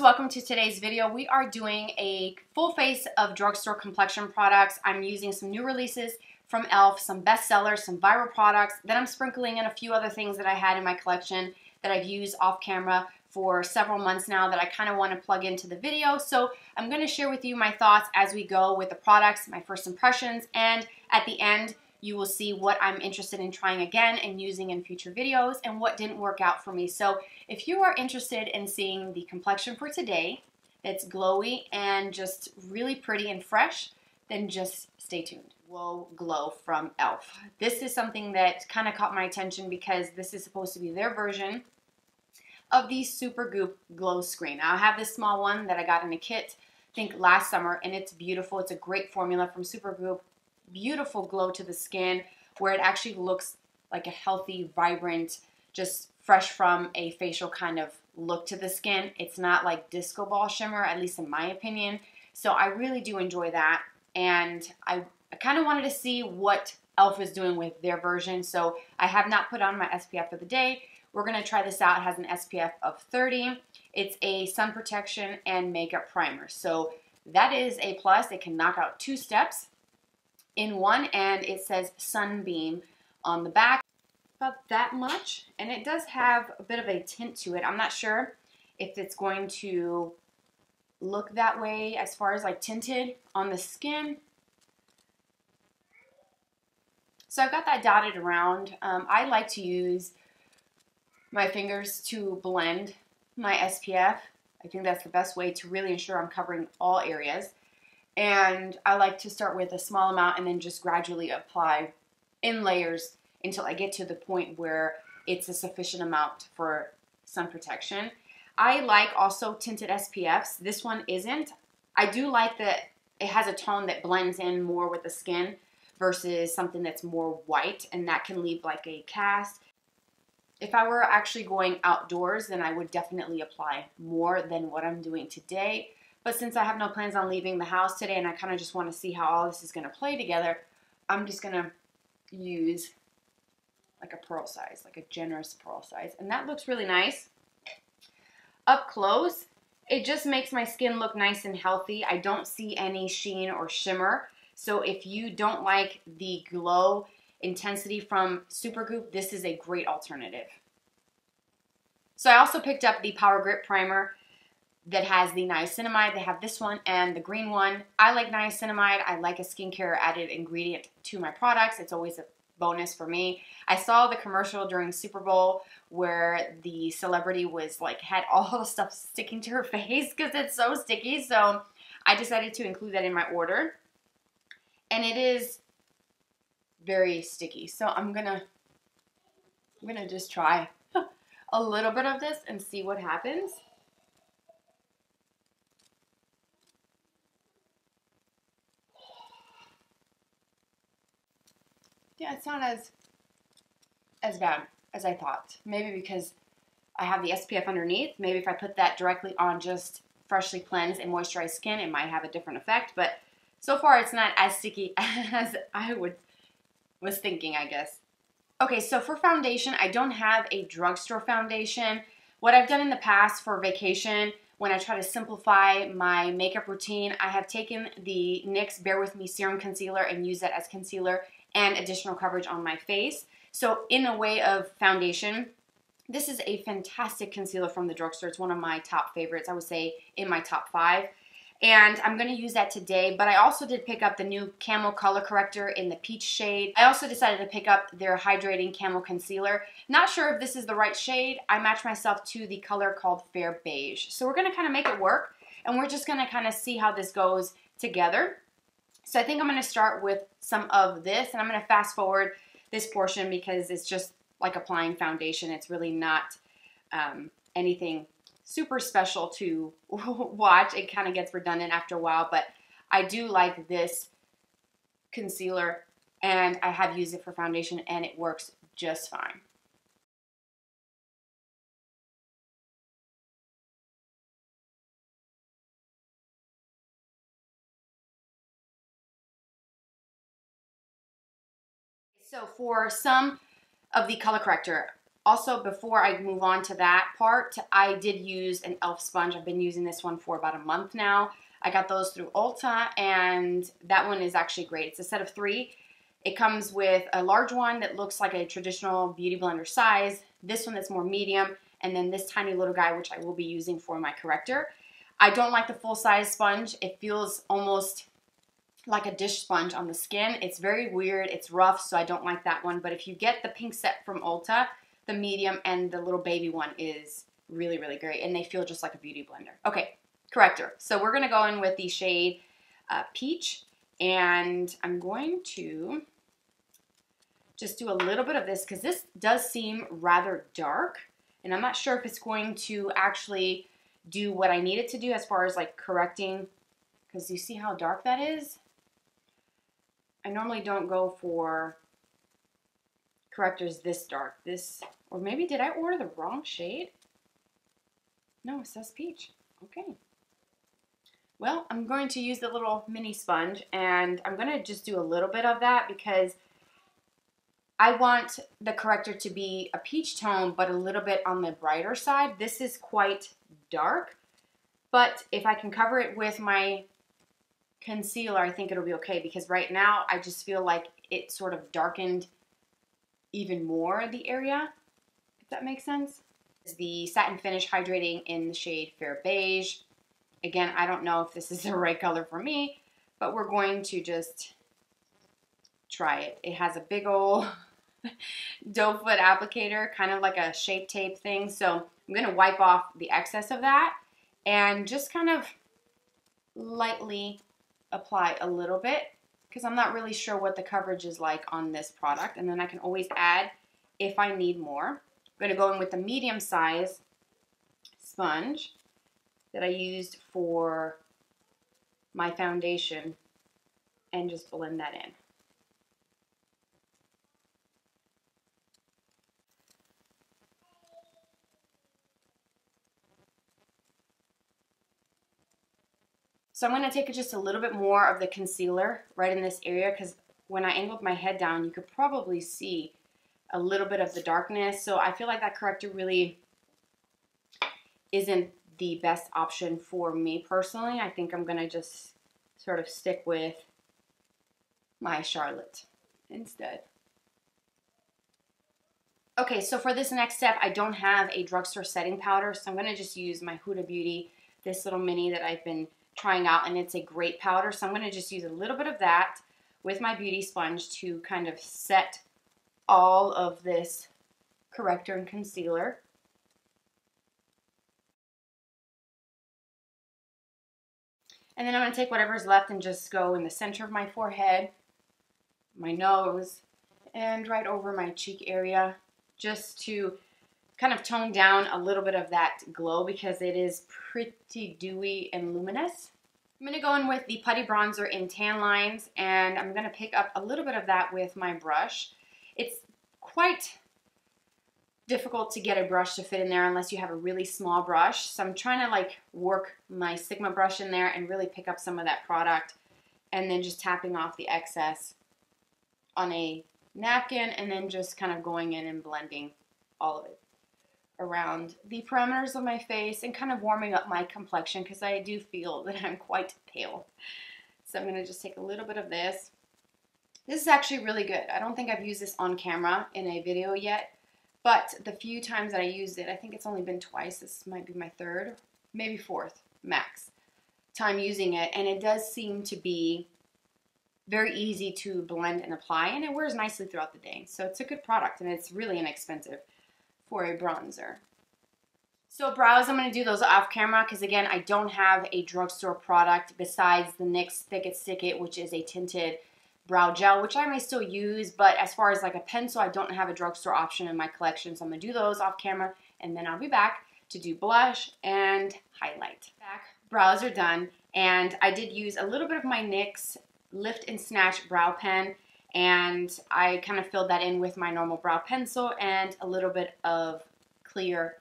welcome to today's video. We are doing a full face of drugstore complexion products. I'm using some new releases from e.l.f, some bestsellers, some viral products. Then I'm sprinkling in a few other things that I had in my collection that I've used off camera for several months now that I kind of want to plug into the video. So I'm going to share with you my thoughts as we go with the products, my first impressions, and at the end you will see what I'm interested in trying again and using in future videos and what didn't work out for me. So if you are interested in seeing the complexion for today, that's glowy and just really pretty and fresh, then just stay tuned. Whoa Glow from e.l.f. This is something that kind of caught my attention because this is supposed to be their version of the Super Goop Glow Screen. Now, I have this small one that I got in a kit, I think last summer, and it's beautiful. It's a great formula from Super Goop. Beautiful glow to the skin where it actually looks like a healthy, vibrant, just fresh from a facial kind of look to the skin. It's not like disco ball shimmer, at least in my opinion. So I really do enjoy that. And I kind of wanted to see what e.l.f. is doing with their version. So I have not put on my SPF for the day. We're going to try this out. It has an SPF of 30. It's a sun protection and makeup primer. So that is a plus. It can knock out 2 steps in one, and it says Sunbeam on the back, about that much, and it does have a bit of a tint to it. I'm not sure if it's going to look that way as far as like tinted on the skin. So I've got that dotted around. I like to use my fingers to blend my SPF. I think that's the best way to really ensure I'm covering all areas. And I like to start with a small amount and then just gradually apply in layers until I get to the point where it's a sufficient amount for sun protection. I like also tinted SPFs. This one isn't. I do like that it has a tone that blends in more with the skin versus something that's more white, and that can leave like a cast. If I were actually going outdoors, then I would definitely apply more than what I'm doing today. But since I have no plans on leaving the house today and I kind of just want to see how all this is going to play together, I'm just going to use like a pearl size, like a generous pearl size. And that looks really nice. Up close, it just makes my skin look nice and healthy. I don't see any sheen or shimmer. So if you don't like the glow intensity from Super Goop, this is a great alternative. So I also picked up the Power Grip Primer that has the niacinamide. They have this one and the green one. I like niacinamide. I like a skincare added ingredient to my products. It's always a bonus for me. I saw the commercial during Super Bowl where the celebrity was like, had all the stuff sticking to her face because it's so sticky. So I decided to include that in my order. And it is very sticky. So I'm gonna just try a little bit of this and see what happens. Yeah, it's not as bad as I thought. Maybe because I have the SPF underneath. Maybe if I put that directly on just freshly cleansed and moisturized skin, it might have a different effect. But so far, it's not as sticky as I was thinking, I guess. Okay, so for foundation, I don't have a drugstore foundation. What I've done in the past for vacation, when I try to simplify my makeup routine, I have taken the NYX Bare With Me Serum Concealer and used that as concealer and additional coverage on my face. So in a way of foundation, this is a fantastic concealer from the drugstore. It's one of my top favorites. I would say in my top 5. And I'm going to use that today, but I also did pick up the new Camo color corrector in the peach shade. I also decided to pick up their Hydrating Camo concealer. Not sure if this is the right shade. I matched myself to the color called Fair Beige. So we're going to kind of make it work, and we're just going to kind of see how this goes together. So I think I'm going to start with some of this, and I'm going to fast forward this portion because it's just like applying foundation. It's really not anything super special to watch. It kind of gets redundant after a while, but I do like this concealer, and I have used it for foundation, and it works just fine. So for some of the color corrector, Also, before I move on to that part, I did use an e.l.f. sponge. I've been using this one for about a month now. I got those through Ulta, and that one is actually great. It's a set of 3. It comes with a large one that looks like a traditional beauty blender size, this one that's more medium, and then this tiny little guy, which I will be using for my corrector. I don't like the full-size sponge. It feels almost like a dish sponge on the skin. It's very weird. It's rough, so I don't like that one. But if you get the pink set from Ulta, the medium and the little baby one is really, really great, and they feel just like a beauty blender. Okay, corrector. So we're going to go in with the shade Peach, and I'm going to just do a little bit of this because this does seem rather dark, and I'm not sure if it's going to actually do what I need it to do as far as like correcting, because you see how dark that is? I normally don't go for correctors this dark. Or maybe did I order the wrong shade? No, it says Peach. Okay. Well, I'm going to use the little mini sponge, and I'm going to just do a little bit of that because I want the corrector to be a peach tone, but a little bit on the brighter side. This is quite dark, but if I can cover it with my concealer, I think it'll be okay, because right now I just feel like it sort of darkened even more the area, if that makes sense. The Satin Finish Hydrating in the shade Fair Beige. Again, I don't know if this is the right color for me, but we're going to just try it. It has a big old doe foot applicator, kind of like a shape tape thing. So I'm going to wipe off the excess of that and just kind of lightly apply a little bit, because I'm not really sure what the coverage is like on this product, and then I can always add if I need more. I'm going to go in with the medium size sponge that I used for my foundation and just blend that in. So I'm going to take just a little bit more of the concealer right in this area, because when I angled my head down, you could probably see a little bit of the darkness. So I feel like that corrector really isn't the best option for me personally. I think I'm going to just sort of stick with my Charlotte instead. Okay, so for this next step, I don't have a drugstore setting powder, so I'm going to just use my Huda Beauty, this little mini that I've been trying out, and it's a great powder. So I'm going to just use a little bit of that with my beauty sponge to kind of set all of this corrector and concealer. And then I'm going to take whatever's left and just go in the center of my forehead, my nose, and right over my cheek area, just to kind of tone down a little bit of that glow, because it is pretty dewy and luminous. I'm going to go in with the Putty bronzer in Tan Lines, and I'm going to pick up a little bit of that with my brush. It's quite difficult to get a brush to fit in there unless you have a really small brush. So I'm trying to like work my Sigma brush in there and really pick up some of that product, and then just tapping off the excess on a napkin, and then just kind of going in and blending all of it around the perimeters of my face and kind of warming up my complexion, because I do feel that I'm quite pale. So I'm going to just take a little bit of this. This is actually really good. I don't think I've used this on camera in a video yet, but the few times that I used it, I think it's only been twice. This might be my third, maybe fourth max time using it, and it does seem to be very easy to blend and apply, and it wears nicely throughout the day. So it's a good product, and it's really inexpensive for a bronzer. So brows, I'm going to do those off camera, because again, I don't have a drugstore product besides the NYX Thick It Stick It, which is a tinted brow gel, which I may still use, but as far as like a pencil, I don't have a drugstore option in my collection. So I'm going to do those off camera, and then I'll be back to do blush and highlight. Brows are done, and I did use a little bit of my NYX Lift and Snatch brow pen, and I kind of filled that in with my normal brow pencil and a little bit of clear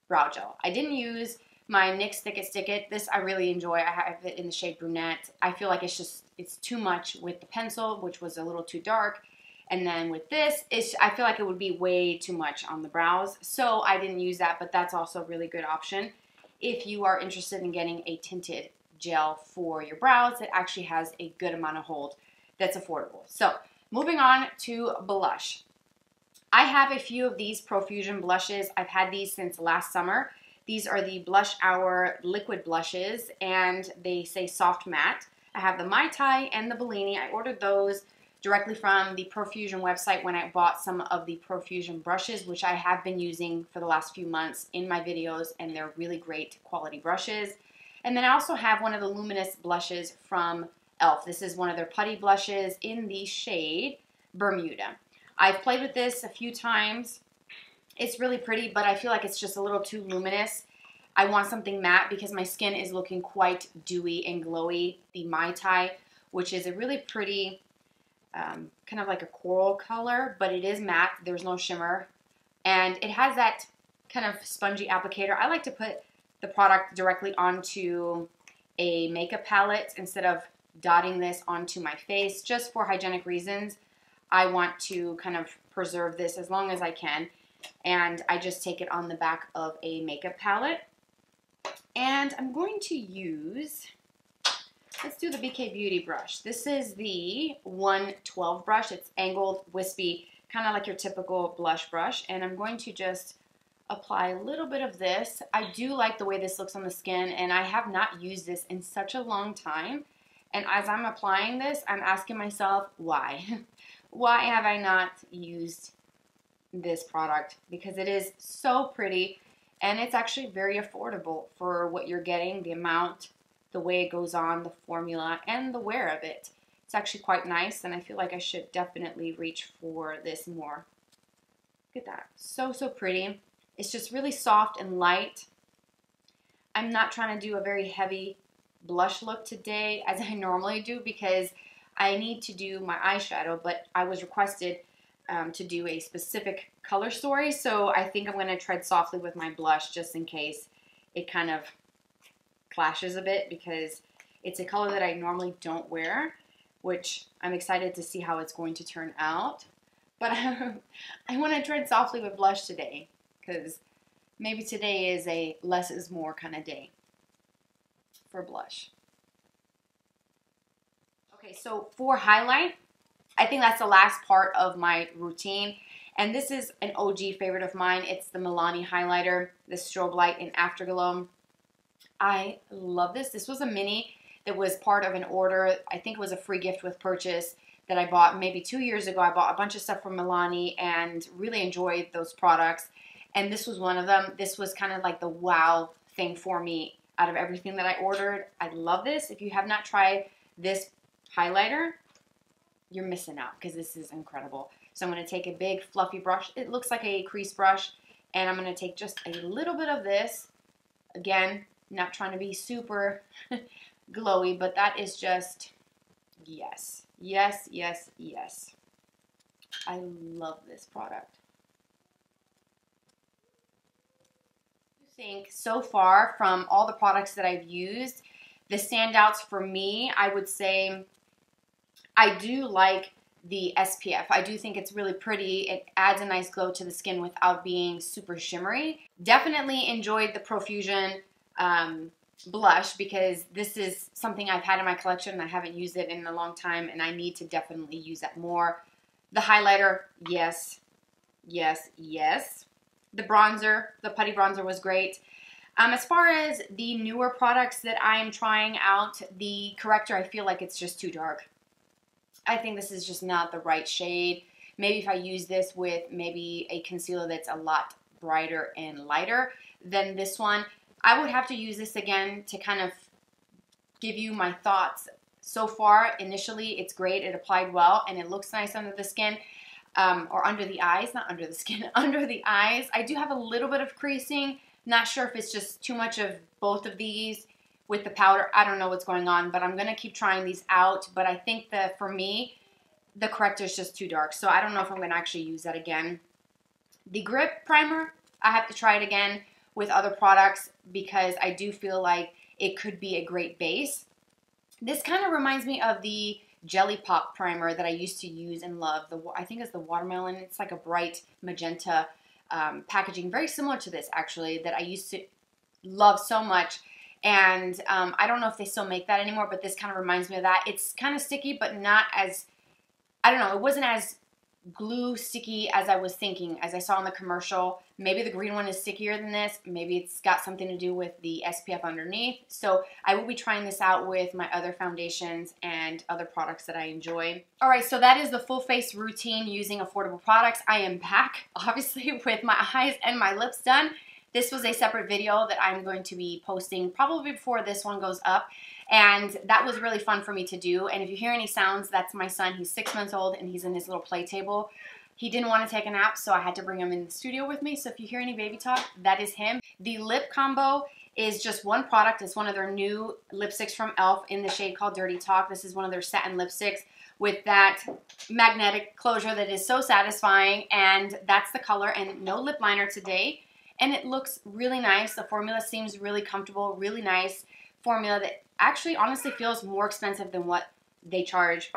brow gel. I didn't use my NYX Thick It Stick It. This I really enjoy. I have it in the shade Brunette. I feel like it's too much with the pencil, which was a little too dark, And then with this, I feel like it would be way too much on the brows, so I didn't use that, but that's also a really good option if you are interested in getting a tinted gel for your brows that actually has a good amount of hold that's affordable. So moving on to blush. I have a few of these Profusion blushes. I've had these since last summer. These are the Blush Hour liquid blushes, and they say soft matte. I have the Mai Tai and the Bellini. I ordered those directly from the Profusion website when I bought some of the Profusion brushes, which I have been using for the last few months in my videos, and they're really great quality brushes. And then I also have one of the luminous blushes from E.l.f. This is one of their putty blushes in the shade Bermuda. I've played with this a few times. It's really pretty, but I feel like it's just a little too luminous. I want something matte because my skin is looking quite dewy and glowy. The Mai Tai, which is a really pretty, kind of like a coral color, but it is matte. There's no shimmer. And it has that kind of spongy applicator. I like to put the product directly onto a makeup palette instead of dotting this onto my face, just for hygienic reasons. I want to kind of preserve this as long as I can. And I just take it on the back of a makeup palette. And I'm going to use, let's do the BK Beauty brush. This is the 112 brush. It's angled, wispy, kind of like your typical blush brush. And I'm going to just apply a little bit of this. I do like the way this looks on the skin, and I have not used this in such a long time. And as I'm applying this, I'm asking myself, why? Why have I not used this product? Because it is so pretty, and it's actually very affordable for what you're getting, the amount, the way it goes on, the formula, and the wear of it. It's actually quite nice, and I feel like I should definitely reach for this more. Look at that. So, so pretty. It's just really soft and light. I'm not trying to do a very heavy blush look today as I normally do because I need to do my eyeshadow, but I was requested to do a specific color story, so I think I'm going to tread softly with my blush just in case it kind of clashes a bit, because it's a color that I normally don't wear, which I'm excited to see how it's going to turn out. But I want to tread softly with blush today, because maybe today is a less is more kind of day for blush. Okay, so for highlight, I think that's the last part of my routine. And this is an OG favorite of mine. It's the Milani highlighter, the Strobe Light in Afterglow. I love this. This was a mini that was part of an order. I think it was a free gift with purchase that I bought maybe 2 years ago. I bought a bunch of stuff from Milani and really enjoyed those products. And this was one of them. This was kind of like the wow thing for me out of everything that I ordered. I love this. If you have not tried this highlighter, you're missing out because this is incredible. So I'm going to take a big fluffy brush. It looks like a crease brush. And I'm going to take just a little bit of this. Again, not trying to be super glowy, but that is just, yes, yes, yes, yes. I love this product. I think so far from all the products that I've used, the standouts for me, I would say I do like the SPF. I do think it's really pretty. It adds a nice glow to the skin without being super shimmery. Definitely enjoyed the Profusion blush because this is something I've had in my collection and I haven't used it in a long time, and I need to definitely use that more. The highlighter, yes, yes, yes. The bronzer, the Putty bronzer was great. As far as the newer products that I am trying out, the Corrector, I feel like it's just too dark. I think this is just not the right shade. Maybe if I use this with maybe a concealer that's a lot brighter and lighter than this one, I would have to use this again to kind of give you my thoughts. So far, initially, it's great. It applied well, and it looks nice under the skin, or under the eyes, not under the skin, under the eyes. I do have a little bit of creasing. Not sure if it's just too much of both of these with the powder. I don't know what's going on, but I'm going to keep trying these out. But I think that for me, the Corrector is just too dark, so I don't know if I'm going to actually use that again. The Grip Primer, I have to try it again with other products because I do feel like it could be a great base. This kind of reminds me of the Jelly Pop primer that I used to use and love. I think it's the watermelon. It's like a bright magenta packaging, very similar to this actually, that I used to love so much. And I don't know if they still make that anymore, but this kind of reminds me of that. It's kind of sticky, but not as, I don't know, it wasn't as glue sticky as I was thinking, as I saw in the commercial. Maybe the green one is stickier than this. Maybe it's got something to do with the SPF underneath. So I will be trying this out with my other foundations and other products that I enjoy. All right, so that is the full face routine using affordable products. I am back, obviously, with my eyes and my lips done. This was a separate video that I'm going to be posting probably before this one goes up. And that was really fun for me to do. And if you hear any sounds, that's my son. He's 6 months old and he's in his little play table. He didn't want to take a nap, so I had to bring him in the studio with me. So if you hear any baby talk, that is him. The lip combo is just one product. It's one of their new lipsticks from E.l.f. in the shade called Dirty Talk. This is one of their satin lipsticks with that magnetic closure that is so satisfying. And that's the color, and no lip liner today. And it looks really nice. The formula seems really comfortable, really nice formula that actually honestly feels more expensive than what they charge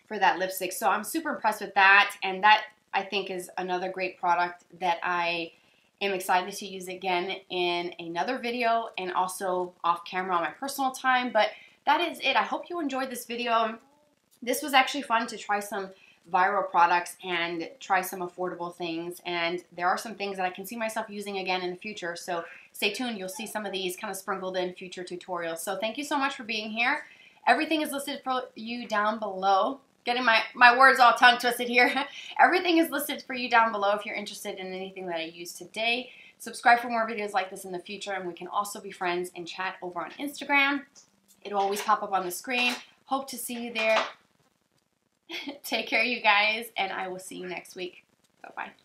for that lipstick. So I'm super impressed with that, and that I think is another great product that I am excited to use again in another video and also off camera on my personal time. But that is it. I hope you enjoyed this video. This was actually fun to try some viral products and try some affordable things, and there are some things that I can see myself using again in the future, so stay tuned. You'll see some of these kind of sprinkled in future tutorials. So thank you so much for being here. Everything is listed for you down below. Getting my words all tongue twisted here. Everything is listed for you down below if you're interested in anything that I used today. Subscribe for more videos like this in the future, and we can also be friends and chat over on Instagram. It'll always pop up on the screen. Hope to see you there. Take care, you guys, and I will see you next week. Bye-bye.